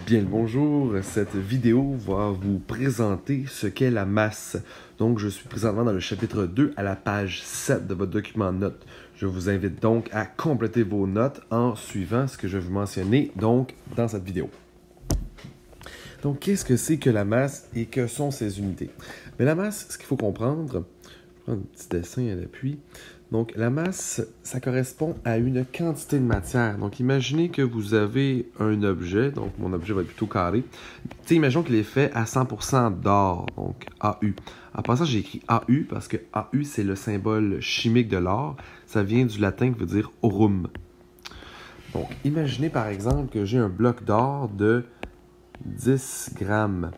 Bien le bonjour, cette vidéo va vous présenter ce qu'est la masse. Donc je suis présentement dans le chapitre 2 à la page 7 de votre document notes. Je vous invite donc à compléter vos notes en suivant ce que je vais vous mentionner donc dans cette vidéo. Donc qu'est-ce que c'est que la masse et que sont ses unités? Mais la masse, ce qu'il faut comprendre, je vais prendre un petit dessin à l'appui. Donc, la masse, ça correspond à une quantité de matière. Donc, imaginez que vous avez un objet. Donc, mon objet va être plutôt carré. Imaginons qu'il est fait à 100% d'or, donc AU. En passant, j'ai écrit AU parce que AU, c'est le symbole chimique de l'or. Ça vient du latin qui veut dire aurum. Donc, imaginez par exemple que j'ai un bloc d'or de 10 grammes.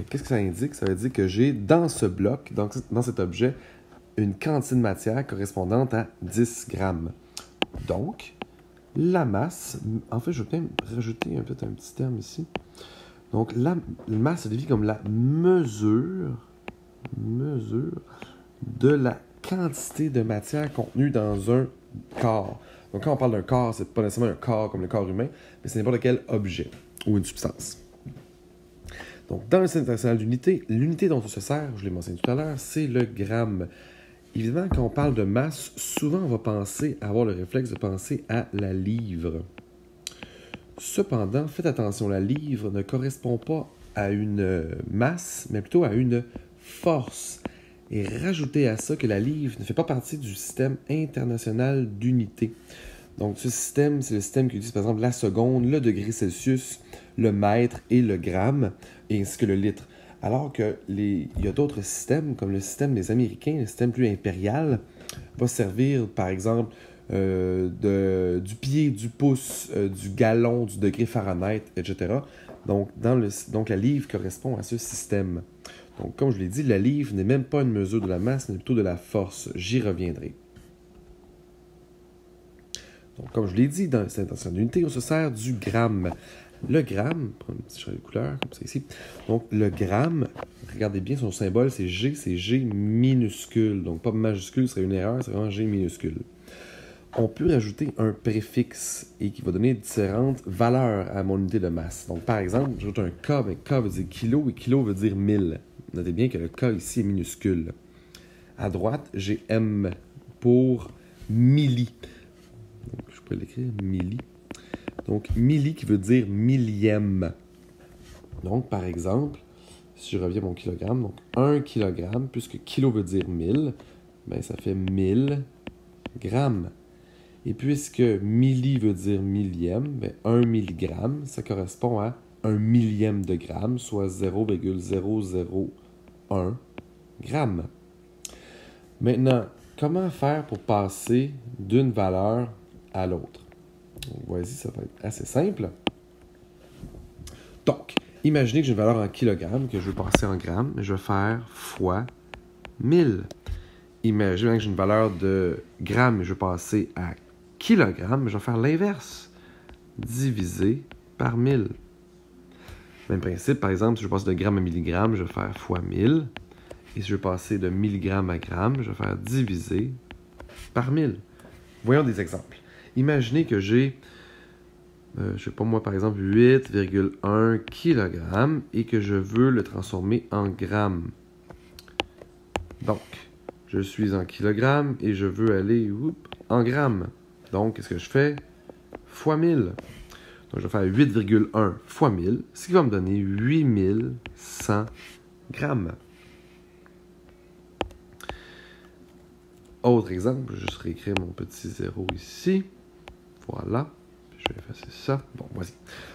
Qu'est-ce que ça indique? Ça veut dire que j'ai dans ce bloc, dans cet objet, une quantité de matière correspondante à 10 grammes. Donc, la masse, en fait, je vais peut-être rajouter peut-être un petit terme ici. Donc, la masse se définit comme la mesure de la quantité de matière contenue dans un corps. Donc, quand on parle d'un corps, c'est pas nécessairement un corps comme le corps humain, mais c'est n'importe quel objet ou une substance. Donc, dans le système international d'unité, l'unité dont on se sert, je l'ai mentionné tout à l'heure, c'est le gramme. Évidemment, quand on parle de masse, souvent on va avoir le réflexe de penser à la livre. Cependant, faites attention, la livre ne correspond pas à une masse, mais plutôt à une force. Et rajoutez à ça que la livre ne fait pas partie du système international d'unité. Donc, ce système, c'est le système qui utilise par exemple la seconde, le degré Celsius, le mètre et le gramme, ainsi que le litre. Alors qu'il y a d'autres systèmes, comme le système des Américains, le système plus impérial, va servir, par exemple, du pied, du pouce, du gallon, du degré Fahrenheit, etc. Donc, la livre correspond à ce système. Donc, comme je l'ai dit, la livre n'est même pas une mesure de la masse, mais plutôt de la force. J'y reviendrai. Donc, comme je l'ai dit, dans cette intention d'unité, on se sert du gramme. Le gramme, prends un petit champ de couleur, comme ça ici. Donc, le gramme, regardez bien son symbole, c'est G minuscule. Donc, pas majuscule, ce serait une erreur, c'est vraiment G minuscule. On peut rajouter un préfixe et qui va donner différentes valeurs à mon unité de masse. Donc, par exemple, j'ajoute un K, mais K veut dire kilo et kilo veut dire 1000. Notez bien que le K ici est minuscule. À droite, j'ai M pour milli. Donc, je peux l'écrire milli. Donc, milli qui veut dire millième. Donc, par exemple, si je reviens à mon kilogramme, donc 1 kilogramme, puisque kilo veut dire 1000, ben ça fait 1000 grammes. Et puisque milli veut dire millième, ben 1 milligramme, ça correspond à 1 millième de gramme, soit 0,001 gramme. Maintenant, comment faire pour passer d'une valeur à l'autre? Donc, voici, ça va être assez simple. Donc, imaginez que j'ai une valeur en kilogrammes, que je veux passer en grammes, je vais faire fois 1000. Imaginez que j'ai une valeur de grammes, je veux passer à kilogrammes, je vais faire l'inverse. Divisé par 1000. Même principe, par exemple, si je passe de grammes à milligrammes, je vais faire fois 1000. Et si je veux passer de milligrammes à grammes, je vais faire divisé par 1000. Voyons des exemples. Imaginez que j'ai, je sais pas moi, par exemple, 8,1 kg et que je veux le transformer en grammes. Donc, je suis en kilogrammes et je veux aller en grammes. Donc, qu'est-ce que je fais? Fois 1000. Donc, je vais faire 8,1 fois 1000, ce qui va me donner 8100 grammes. Autre exemple, je vais juste réécrire mon petit zéro ici. Voilà. Je vais effacer ça. Bon, voici.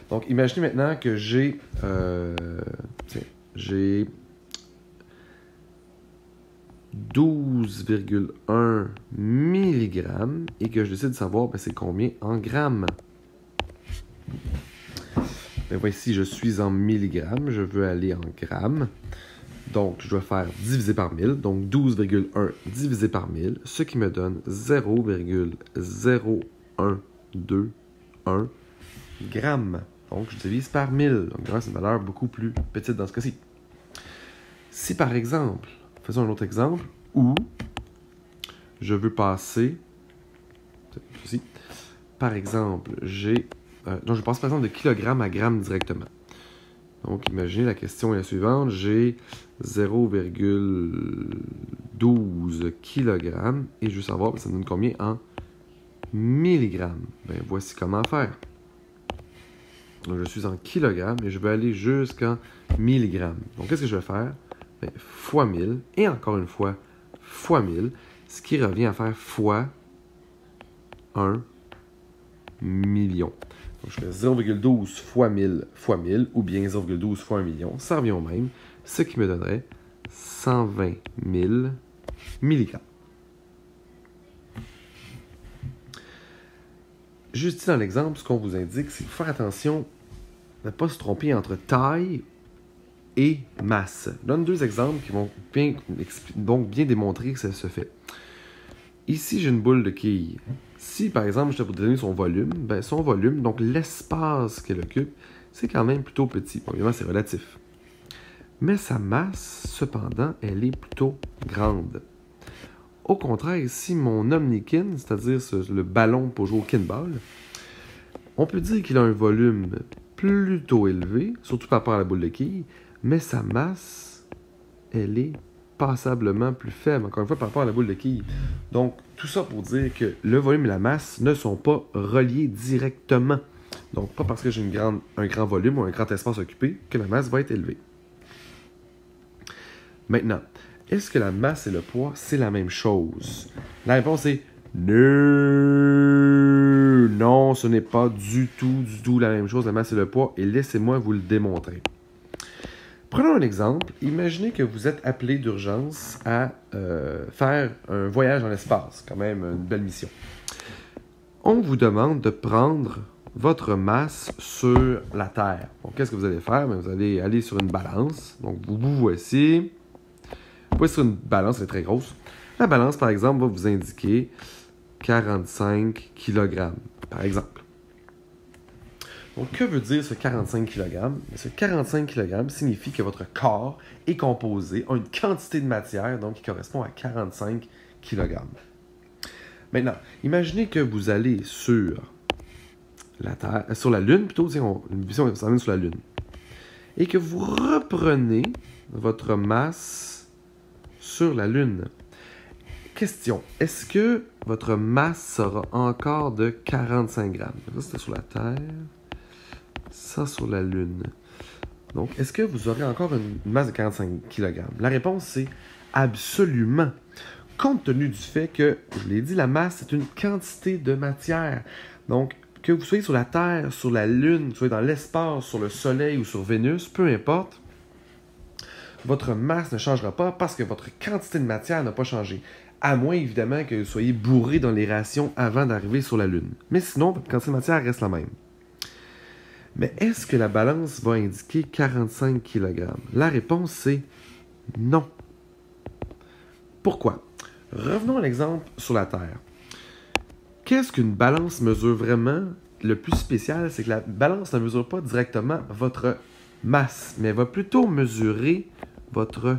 Donc, imaginez maintenant que j'ai 12,1 mg et que je décide de savoir c'est combien en grammes. Ben voici, je suis en milligrammes, je veux aller en grammes. Donc, je dois faire diviser par 1000, donc 12,1 divisé par 1000, ce qui me donne 0,0121 grammes. Donc, je divise par 1000. Donc, c'est une valeur beaucoup plus petite dans ce cas-ci. Si, par exemple, faisons un autre exemple, où je veux passer, ceci, par exemple, donc je passe par exemple de kilogramme à gramme directement. Donc, imaginez, la question est la suivante. J'ai 0,12 kg et je veux savoir, ça me donne combien en milligrammes. Ben, voici comment faire. Donc, je suis en kilogrammes et je veux aller jusqu'en milligrammes. Donc, qu'est-ce que je vais faire? Ben, fois 1000 et encore une fois, fois 1000, ce qui revient à faire fois 1 million. Donc, je fais 0,12 fois 1000 ou bien 0,12 fois 1 million. Ça revient au même, ce qui me donnerait 120 000 milligrammes. Juste ici dans l'exemple, ce qu'on vous indique, c'est de faire attention de ne pas se tromper entre taille et masse. Je donne deux exemples qui vont bien démontrer que ça se fait. Ici, j'ai une boule de quille. Si, par exemple, je te vous donner son volume, donc l'espace qu'elle occupe, c'est quand même plutôt petit. Bon, évidemment, c'est relatif. Mais sa masse, cependant, elle est plutôt grande. Au contraire, ici, mon Omnikin, c'est-à-dire le ballon pour jouer au kinball, on peut dire qu'il a un volume plutôt élevé, surtout par rapport à la boule de quille, mais sa masse, elle est passablement plus faible, encore une fois, par rapport à la boule de quille. Donc, tout ça pour dire que le volume et la masse ne sont pas reliés directement. Donc, pas parce que j'ai un grand volume ou un grand espace occupé que la masse va être élevée. Maintenant, est-ce que la masse et le poids, c'est la même chose? La réponse est non. Non, ce n'est pas du tout la même chose, la masse et le poids, et laissez-moi vous le démontrer. Prenons un exemple. Imaginez que vous êtes appelé d'urgence à faire un voyage dans l'espace, quand même une belle mission. On vous demande de prendre votre masse sur la Terre. Donc, qu'est-ce que vous allez faire? Bien, vous allez aller sur une balance. Donc, vous voici. Vous voyez sur une balance, elle est très grosse. La balance, par exemple, va vous indiquer 45 kg, par exemple. Donc, que veut dire ce 45 kg? Ce 45 kg signifie que votre corps est composé, a une quantité de matière, donc qui correspond à 45 kg. Maintenant, imaginez que vous allez sur la Terre, sur la Lune, plutôt, une vision s'amène sur la Lune, et que vous reprenez votre masse sur la Lune. Question, est-ce que votre masse sera encore de 45 grammes? Ça, c'était sur la Terre. Ça, sur la Lune. Donc, est-ce que vous aurez encore une masse de 45 kg? La réponse, c'est absolument. Compte tenu du fait que, je l'ai dit, la masse, c'est une quantité de matière. Donc, que vous soyez sur la Terre, sur la Lune, que vous soyez dans l'espace, sur le Soleil ou sur Vénus, peu importe, votre masse ne changera pas parce que votre quantité de matière n'a pas changé. À moins, évidemment, que vous soyez bourré dans les rations avant d'arriver sur la Lune. Mais sinon, votre quantité de matière reste la même. Mais est-ce que la balance va indiquer 45 kg? La réponse, c'est non. Pourquoi? Revenons à l'exemple sur la Terre. Qu'est-ce qu'une balance mesure vraiment? Le plus spécial, c'est que la balance ne mesure pas directement votre masse, mais elle va plutôt mesurer votre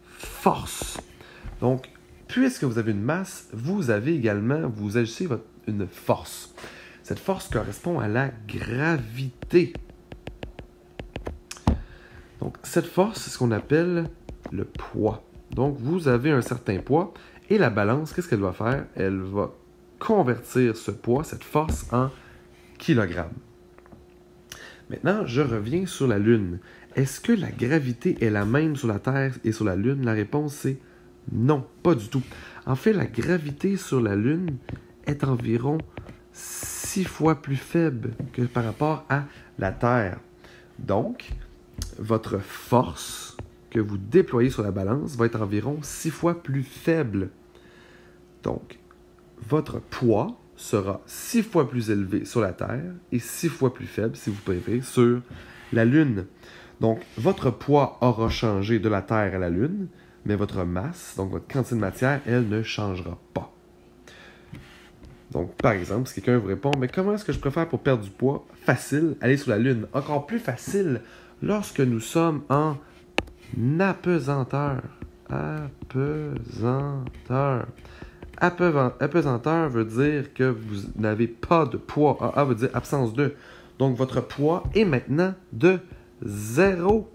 force. Donc, puisque vous avez une masse, vous agissez une force. Cette force correspond à la gravité. Donc, cette force, c'est ce qu'on appelle le poids. Donc, vous avez un certain poids et la balance, qu'est-ce qu'elle va faire? Elle va convertir ce poids, cette force, en kilogrammes. Maintenant, je reviens sur la Lune. Est-ce que la gravité est la même sur la Terre et sur la Lune? La réponse, c'est non, pas du tout. En fait, la gravité sur la Lune est environ 6 fois plus faible que par rapport à la Terre. Donc, votre force que vous déployez sur la balance va être environ 6 fois plus faible. Donc, votre poids sera 6 fois plus élevé sur la Terre et 6 fois plus faible, si vous préférez, sur la Lune. Donc, votre poids aura changé de la Terre à la Lune, mais votre masse, donc votre quantité de matière, elle ne changera pas. Donc, par exemple, si quelqu'un vous répond, mais comment est-ce que je préfère pour perdre du poids? Facile, aller sur la Lune. Encore plus facile lorsque nous sommes en apesanteur. Apesanteur veut dire que vous n'avez pas de poids. AA veut dire absence de. Donc, votre poids est maintenant de 0.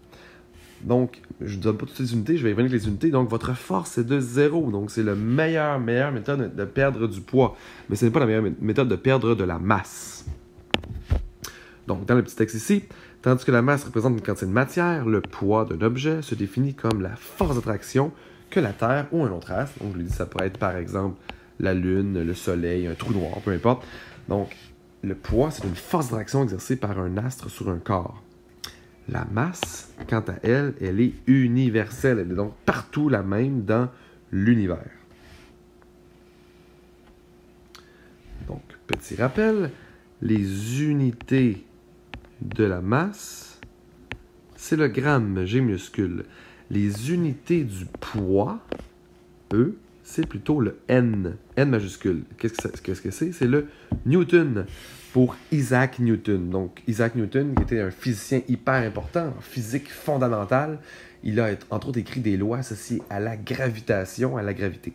Donc, je ne donne pas toutes les unités, je vais évaluer les unités. Donc, votre force est de 0. Donc, c'est la meilleure méthode de perdre du poids. Mais ce n'est pas la meilleure méthode de perdre de la masse. Donc, dans le petit texte ici, tandis que la masse représente une quantité de matière, le poids d'un objet se définit comme la force d'attraction que la Terre ou un autre astre. Donc, je l'ai dit, ça pourrait être par exemple la Lune, le Soleil, un trou noir, peu importe. Donc, le poids, c'est une force d'attraction exercée par un astre sur un corps. La masse, quant à elle, elle est universelle. Elle est donc partout la même dans l'univers. Donc, petit rappel, les unités de la masse, c'est le gramme, G minuscule. Les unités du poids, eux, c'est plutôt le N, N majuscule. Qu'est-ce que c'est? C'est le Newton, pour Isaac Newton. Donc, Isaac Newton, qui était un physicien hyper important, en physique fondamentale, il a entre autres écrit des lois associées à la gravitation, à la gravité.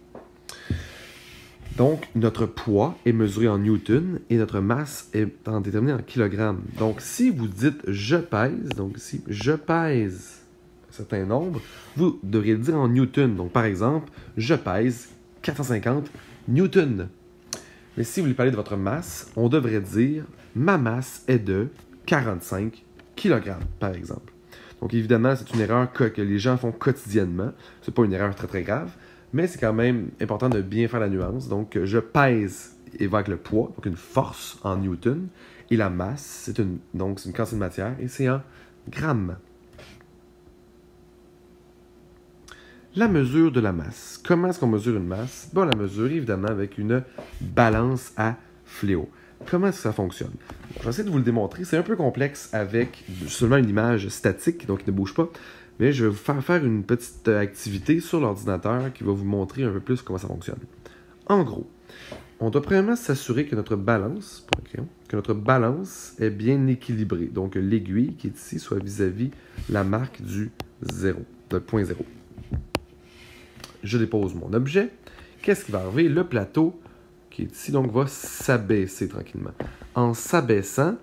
Donc, notre poids est mesuré en newton et notre masse est déterminée en kilogrammes. Donc, si vous dites « je pèse », donc ici, « je pèse » un certain nombre, vous devriez le dire en newton. Donc, par exemple, « je pèse 450 newtons ». Mais si vous voulez parler de votre masse, on devrait dire « ma masse est de 45 kg », par exemple. Donc, évidemment, c'est une erreur que les gens font quotidiennement. Ce n'est pas une erreur très, très grave. Mais c'est quand même important de bien faire la nuance. Donc, je pèse évoque le poids, donc une force en newton. Et la masse, c'est une quantité de matière et c'est en grammes. La mesure de la masse. Comment est-ce qu'on mesure une masse? Bon, on la mesure évidemment avec une balance à fléau. Comment est-ce que ça fonctionne? Bon, je vais essayer de vous le démontrer. C'est un peu complexe avec seulement une image statique, donc qui ne bouge pas. Mais je vais vous faire une petite activité sur l'ordinateur qui va vous montrer un peu plus comment ça fonctionne. En gros, on doit premièrement s'assurer que notre balance, est bien équilibrée. Donc, l'aiguille qui est ici soit vis-à-vis la marque du 0, de point 0. Je dépose mon objet. Qu'est-ce qui va arriver? Le plateau qui est ici, donc, va s'abaisser tranquillement. En s'abaissant,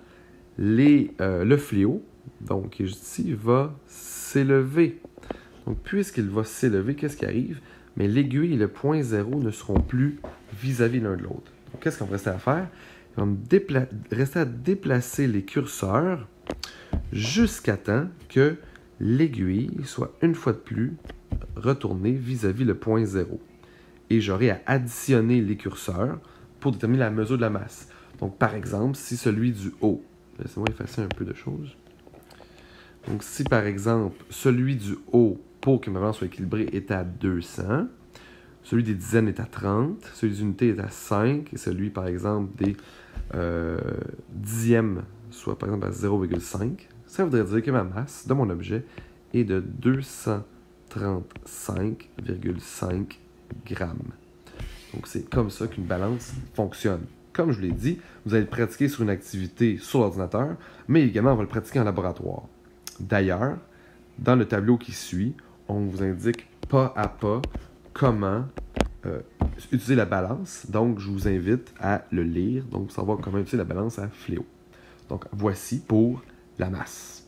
le fléau, donc, qui est juste ici, va s'élever. Donc, puisqu'il va s'élever, qu'est-ce qui arrive? Mais l'aiguille et le point 0 ne seront plus vis-à-vis l'un de l'autre. Donc, qu'est-ce qu'on va rester à faire? On va rester à déplacer les curseurs jusqu'à temps que l'aiguille soit une fois de plus retournée vis-à-vis le point 0. Et j'aurai à additionner les curseurs pour déterminer la mesure de la masse. Donc, par exemple, si celui du haut, laissez-moi effacer un peu de choses. Donc, si par exemple, celui du haut, pour que ma balance soit équilibrée, est à 200, celui des dizaines est à 30, celui des unités est à 5, et celui, par exemple, des dixièmes, soit par exemple à 0,5, ça voudrait dire que ma masse de mon objet est de 235,5 grammes. Donc, c'est comme ça qu'une balance fonctionne. Comme je l'ai dit, vous allez le pratiquer sur une activité sur l'ordinateur, mais également, on va le pratiquer en laboratoire. D'ailleurs, dans le tableau qui suit, on vous indique pas à pas comment utiliser la balance. Donc, je vous invite à le lire, donc pour savoir comment utiliser la balance à fléau. Donc, voici pour la masse.